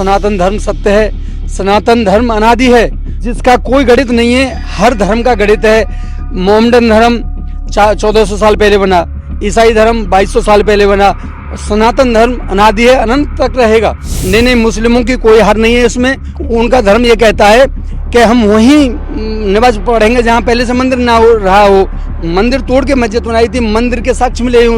सनातन धर्म सत्य है, सनातन धर्म अनादि है, जिसका कोई गणित नहीं है। हर धर्म का गणित है। मोहम्मदन धर्म 1400 साल पहले बना, ईसाई धर्म 2200 साल पहले बना। सनातन धर्म अनादि है, अनंत तक रहेगा। नहीं, मुस्लिमों की कोई हार नहीं है इसमें। उनका धर्म ये कहता है कि हम वहीं नमाज पढ़ेंगे जहाँ पहले से मंदिर ना हो रहा हो। मंदिर तोड़ के मस्जिद बनाई थी, मंदिर के साक्ष्य मिले हैं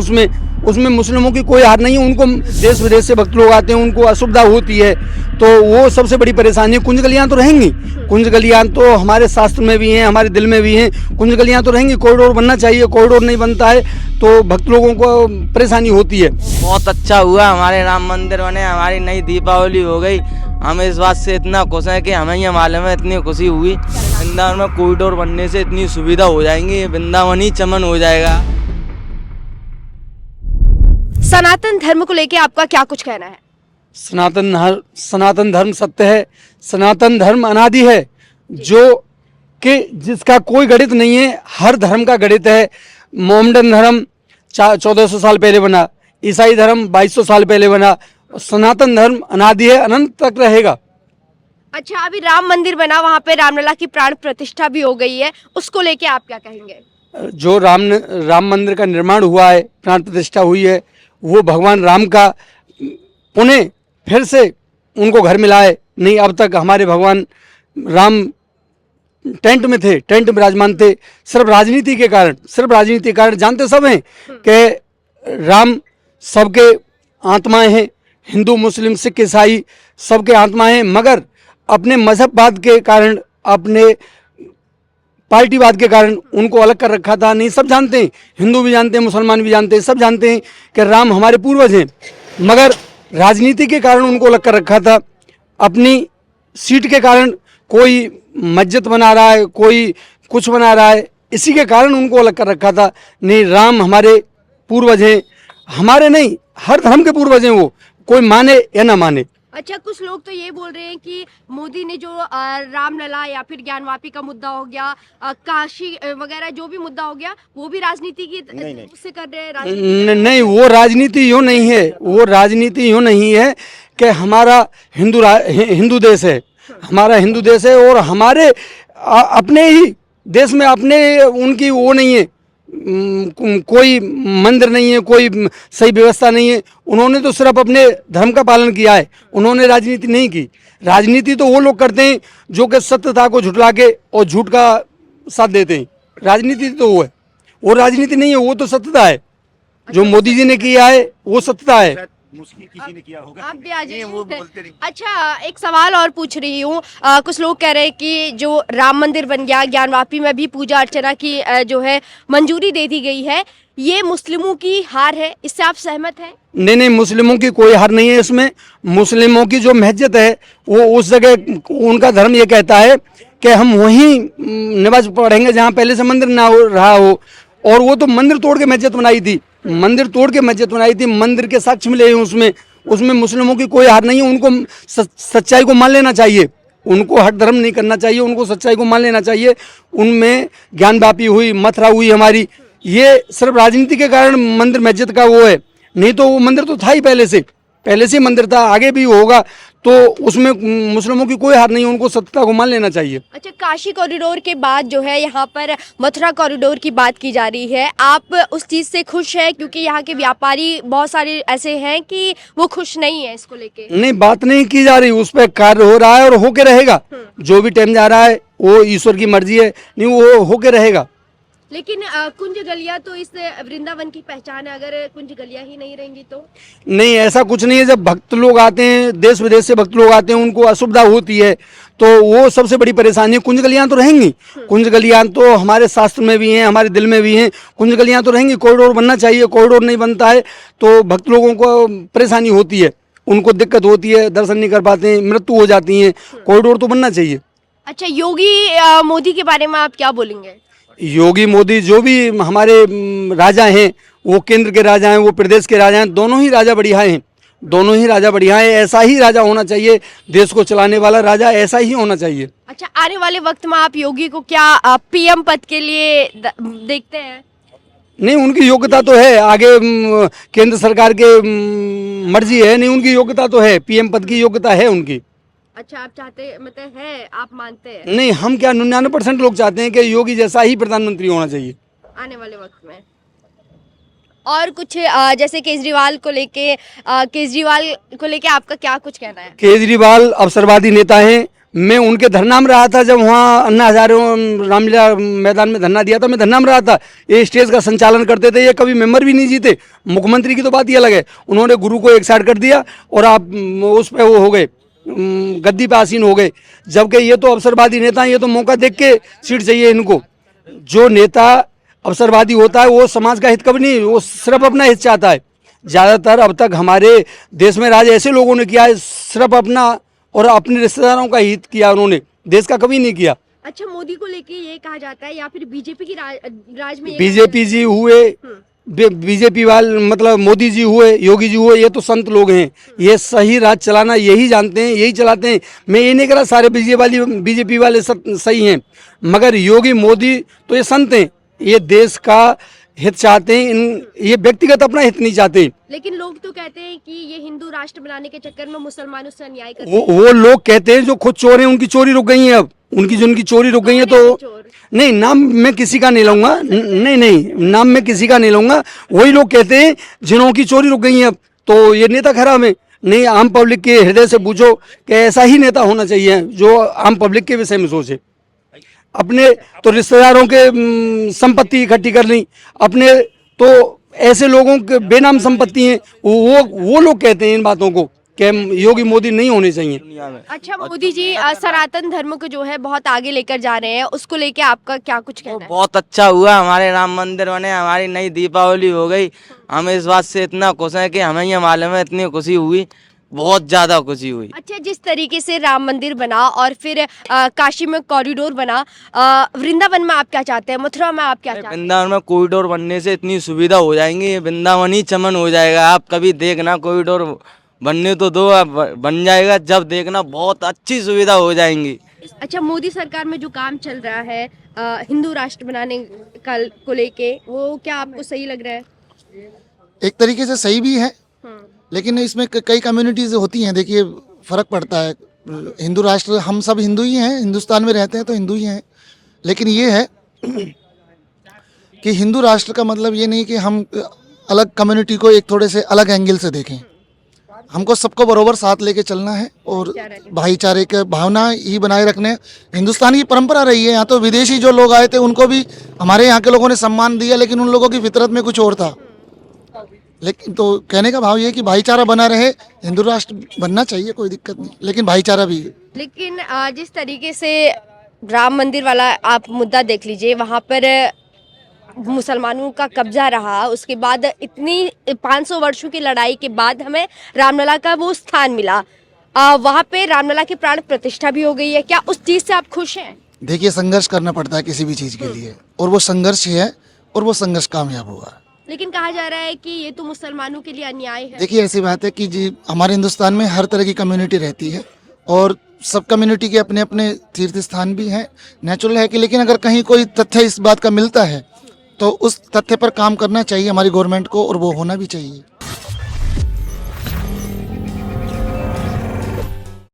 उसमें मुस्लिमों की कोई हार नहीं है। उनको देश विदेश से भक्त लोग आते हैं, उनको असुविधा होती है, तो वो सबसे बड़ी परेशानी है। कुंज गलियाँ तो रहेंगी, कुंज गलियाँ तो हमारे शास्त्र में भी हैं, हमारे दिल में भी हैं। कुंज गलियाँ तो रहेंगी, कॉरिडोर बनना चाहिए। कॉरिडोर नहीं बनता है तो भक्त लोगों को परेशानी होती है। बहुत अच्छा हुआ, हमारे राम मंदिर बने, हमारी नई दीपावली हो गई। हम इस बात से इतना खुश हैं कि हमें ये मालूम है, इतनी खुशी हुई वृंदावन में कॉरिडोर बनने से इतनी सुविधा हो जाएंगी, वृंदावन ही चमन हो जाएगा। सनातन धर्म को लेके आपका क्या कुछ कहना है? सनातन धर्म सत्य है, सनातन धर्म अनादि है, जो कि जिसका कोई गणित नहीं है। हर धर्म का गणित है। मोहम्मदन धर्म 1400 साल पहले बना, ईसाई धर्म 2200 साल पहले बना। सनातन धर्म अनादि है, अनंत तक रहेगा। अच्छा, अभी राम मंदिर बना, वहाँ पे रामलला की प्राण प्रतिष्ठा भी हो गई है, उसको लेके आप क्या कहेंगे? जो राम मंदिर का निर्माण हुआ है, प्राण प्रतिष्ठा हुई है, वो भगवान राम का पुनः फिर से उनको घर मिला है। नहीं, अब तक हमारे भगवान राम टेंट में थे, टेंट में विराजमान थे। सिर्फ राजनीति के कारण जानते सब हैं कि राम सबके आत्माएं हैं। हिंदू, मुस्लिम, सिख, ईसाई सबके आत्माएं हैं, मगर अपने मजहबवाद के कारण, अपने पार्टीवाद के कारण उनको अलग कर रखा था। नहीं, सब जानते हैं, हिंदू भी जानते हैं, मुसलमान भी जानते हैं, सब जानते हैं कि राम हमारे पूर्वज हैं, मगर राजनीति के कारण उनको अलग कर रखा था। अपनी सीट के कारण कोई मस्जिद बना रहा है, कोई कुछ बना रहा है, इसी के कारण उनको अलग कर रखा था। नहीं, राम हमारे पूर्वज हैं, हमारे नहीं, हर धर्म के पूर्वज हैं, वो कोई माने या ना माने। अच्छा, कुछ लोग तो ये बोल रहे हैं कि मोदी ने जो रामलला या फिर ज्ञानवापी का मुद्दा हो गया, काशी वगैरह जो भी मुद्दा हो गया, वो भी राजनीति की उससे कर रहे हैं। नहीं, वो राजनीति यूँ नहीं है, वो राजनीति यूँ नहीं है कि हमारा हिंदू देश है, हमारा हिंदू देश है, और हमारे अपने ही देश में अपने उनकी वो नहीं है, कोई मंदिर नहीं है, कोई सही व्यवस्था नहीं है। उन्होंने तो सिर्फ अपने धर्म का पालन किया है, उन्होंने राजनीति नहीं की। राजनीति तो वो लोग करते हैं जो कि सत्यता को झुठला के और झूठ का साथ देते हैं। राजनीति तो वो है, वो राजनीति नहीं है, वो तो सत्यता है। जो मोदी जी ने किया है वो सत्यता है। किसी ने किया होगा, आप भी आ जाइए। अच्छा, एक सवाल और पूछ रही हूँ। कुछ लोग कह रहे हैं कि जो राम मंदिर बन गया, ज्ञानवापी में भी पूजा अर्चना की जो है मंजूरी दे दी गई है, ये मुस्लिमों की हार है, इससे आप सहमत हैं? नहीं, मुस्लिमों की कोई हार नहीं है इसमें। मुस्लिमों की जो मस्जिद है, वो उस जगह उनका धर्म ये कहता है कि हम वहीं नमाज पढ़ेंगे जहाँ पहले से मंदिर ना हो रहा हो। और वो तो मंदिर तोड़ के मस्जिद बनाई थी, मंदिर तोड़ के मस्जिद बनाई थी, मंदिर के साक्ष्य मिले हैं उसमें मुस्लिमों की कोई हार नहीं है। उनको सच्चाई को मान लेना चाहिए, उनको हट धर्म नहीं करना चाहिए, उनको सच्चाई को मान लेना चाहिए। उनमें ज्ञानवापी हुई, मथुरा हुई हमारी, ये सिर्फ राजनीति के कारण मंदिर मस्जिद का वो है। नहीं तो वो मंदिर तो था ही, पहले से मंदिर था, आगे भी होगा, तो उसमें मुस्लिमों की कोई हार नहीं है, उनको सत्यता को मान लेना चाहिए। अच्छा, काशी कॉरिडोर के बाद जो है यहाँ पर मथुरा कॉरिडोर की बात की जा रही है, आप उस चीज़ से खुश हैं? क्योंकि यहाँ के व्यापारी बहुत सारे ऐसे हैं कि वो खुश नहीं है इसको लेके। नहीं, बात नहीं की जा रही, उस पर कार्य हो रहा है और होके रहेगा। जो भी टाइम जा रहा है वो ईश्वर की मर्जी है, नहीं वो होके रहेगा। लेकिन कुंज गलियां तो इस वृंदावन की पहचान है, अगर कुंज गलियां ही नहीं रहेंगी तो? नहीं, ऐसा कुछ नहीं है। जब भक्त लोग आते हैं, देश विदेश से भक्त लोग आते हैं, उनको असुविधा होती है, तो वो सबसे बड़ी परेशानी है। कुंज गलियां तो रहेंगी, कुंज गलियां तो हमारे शास्त्र में भी हैं, हमारे दिल में भी हैं। कुंज गलियां तो रहेंगी, कॉरिडोर बनना चाहिए। कॉरिडोर नहीं बनता है तो भक्त लोगों को परेशानी होती है, उनको दिक्कत होती है, दर्शन नहीं कर पाते हैं, मृत्यु हो जाती है। कॉरिडोर तो बनना चाहिए। अच्छा, योगी मोदी के बारे में आप क्या बोलेंगे? योगी मोदी जो भी हमारे राजा हैं, वो केंद्र के राजा हैं, वो प्रदेश के राजा हैं, दोनों ही राजा बढ़िया हैं, दोनों ही राजा बढ़िया हैं। ऐसा ही राजा होना चाहिए, देश को चलाने वाला राजा ऐसा ही होना चाहिए। अच्छा, आने वाले वक्त में आप योगी को क्या पीएम पद के लिए देखते हैं? नहीं, उनकी योग्यता तो है, आगे केंद्र सरकार के मर्जी है नहीं, उनकी योग्यता तो है, पीएम पद की योग्यता है उनकी। अच्छा, आप चाहते मतलब है, आप मानते हैं नहीं, हम क्या 99% लोग चाहते हैं कि योगी जैसा ही प्रधानमंत्री होना चाहिए आने वाले वक्त में। और कुछ जैसे केजरीवाल को लेके आपका क्या कुछ कहना है? केजरीवाल अवसरवादी नेता हैं। मैं उनके धरना में रहा था, जब वहाँ अन्ना हजारे रामलीला मैदान में धरना दिया था, मैं धरना में रहा था। ये स्टेज का संचालन करते थे, ये कभी मेंबर भी नहीं जीते। मुख्यमंत्री की तो बात ही अलग है, उन्होंने गुरु को एक साइड कर दिया और आप उस पे वो हो गए, गद्दी पे आसीन हो गए। जबकि ये तो अवसरवादी नेता हैं, ये तो मौका देख के सीट चाहिए इनको। जो नेता अवसरवादी होता है वो समाज का हित कभी नहीं, वो सिर्फ अपना हित चाहता है। ज़्यादातर अब तक हमारे देश में राज ऐसे लोगों ने किया है, सिर्फ अपना और अपने रिश्तेदारों का हित किया, उन्होंने देश का कभी नहीं किया। अच्छा, मोदी को लेके ये कहा जाता है या फिर बीजेपी की राज में ये बीजेपी जी हुए, बीजेपी वाले मतलब मोदी जी हुए, योगी जी हुए, ये तो संत लोग हैं, ये सही राज चलाना यही जानते हैं, यही चलाते हैं। मैं ये नहीं कह रहा सारे बीजेपी वाले सब सही हैं, मगर योगी मोदी तो ये संत हैं, ये देश का हित चाहते हैं, ये व्यक्तिगत अपना हित नहीं चाहते। लेकिन लोग तो कहते हैं कि ये हिंदू राष्ट्र बनाने के चक्कर में मुसलमानों से अन्याय करते हैं। वो लोग कहते हैं जो खुद चोर हैं, उनकी चोरी रुक गई है। अब उनकी चोरी रुक गई है तो नहीं, नाम मैं किसी का नहीं लूंगा, नहीं नाम मैं किसी का नहीं लूंगा। वही लोग कहते हैं जिन्हों की चोरी रुक गई है। अब तो ये नेता खराब है। नहीं, आम पब्लिक के हृदय से पूछो कि ऐसा ही नेता होना चाहिए जो आम पब्लिक के विषय में सोचे। अपने तो रिश्तेदारों के संपत्ति इकट्ठी कर ली, अपने तो ऐसे लोगों के बेनाम संपत्ति हैं, वो लोग कहते हैं इन बातों को कि योगी मोदी नहीं होने चाहिए। अच्छा, मोदी जी सनातन धर्म को जो है बहुत आगे लेकर जा रहे हैं, उसको लेके आपका क्या कुछ कहना है? बहुत अच्छा हुआ, हमारे राम मंदिर बने, हमारी नई दीपावली हो गई। हम इस बात से इतना खुश हैं कि हमें ये मालूम है, इतनी खुशी हुई, बहुत ज्यादा खुशी हुई। अच्छा, जिस तरीके से राम मंदिर बना और फिर काशी में कॉरिडोर बना, वृंदावन में आप क्या चाहते हैं, मथुरा में आप क्या चाहते हैं? वृंदावन में कॉरिडोर बनने से इतनी सुविधा हो जाएंगी, वृंदावन ही चमन हो जाएगा। आप कभी देखना, कॉरिडोर बनने तो दो, बन जाएगा, जब देखना बहुत अच्छी सुविधा हो जाएंगी। अच्छा, मोदी सरकार में जो काम चल रहा है हिंदू राष्ट्र बनाने को लेके, वो क्या आपको सही लग रहा है? एक तरीके से सही भी है, लेकिन इसमें कई कम्युनिटीज होती हैं। देखिए, फर्क पड़ता है। हिंदू राष्ट्र, हम सब हिंदू ही हैं, हिंदुस्तान में रहते हैं तो हिंदू ही हैं। लेकिन ये है कि हिंदू राष्ट्र का मतलब ये नहीं कि हम अलग कम्युनिटी को एक थोड़े से अलग एंगल से देखें। हमको सबको बरोबर साथ लेके चलना है और भाईचारे के भावना ही बनाए रखने। हिंदुस्तान की परंपरा रही है। यहाँ तो विदेशी जो लोग आए थे उनको भी हमारे यहाँ के लोगों ने सम्मान दिया, लेकिन उन लोगों की फितरत में कुछ और था। लेकिन तो कहने का भाव ये है कि भाईचारा बना रहे, हिंदू राष्ट्र बनना चाहिए, कोई दिक्कत नहीं, लेकिन भाईचारा भी है। लेकिन जिस तरीके से राम मंदिर वाला आप मुद्दा देख लीजिए, वहाँ पर मुसलमानों का कब्जा रहा, उसके बाद इतनी 500 वर्षों की लड़ाई के बाद हमें रामलला का वो स्थान मिला। वहाँ पे रामलला की प्राण प्रतिष्ठा भी हो गई है। क्या उस चीज़ से आप खुश हैं? देखिए, संघर्ष करना पड़ता है किसी भी चीज़ के लिए, और वो संघर्ष ही है, और वो संघर्ष कामयाब हुआ। लेकिन कहा जा रहा है कि ये तो मुसलमानों के लिए अन्याय है। देखिए, ऐसी बात है कि जी हमारे हिंदुस्तान में हर तरह की कम्युनिटी रहती है, और सब कम्युनिटी के अपने अपने तीर्थ स्थान भी हैं, नेचुरल है कि। लेकिन अगर कहीं कोई तथ्य इस बात का मिलता है तो उस तथ्य पर काम करना चाहिए हमारी गवर्नमेंट को, और वो होना भी चाहिए।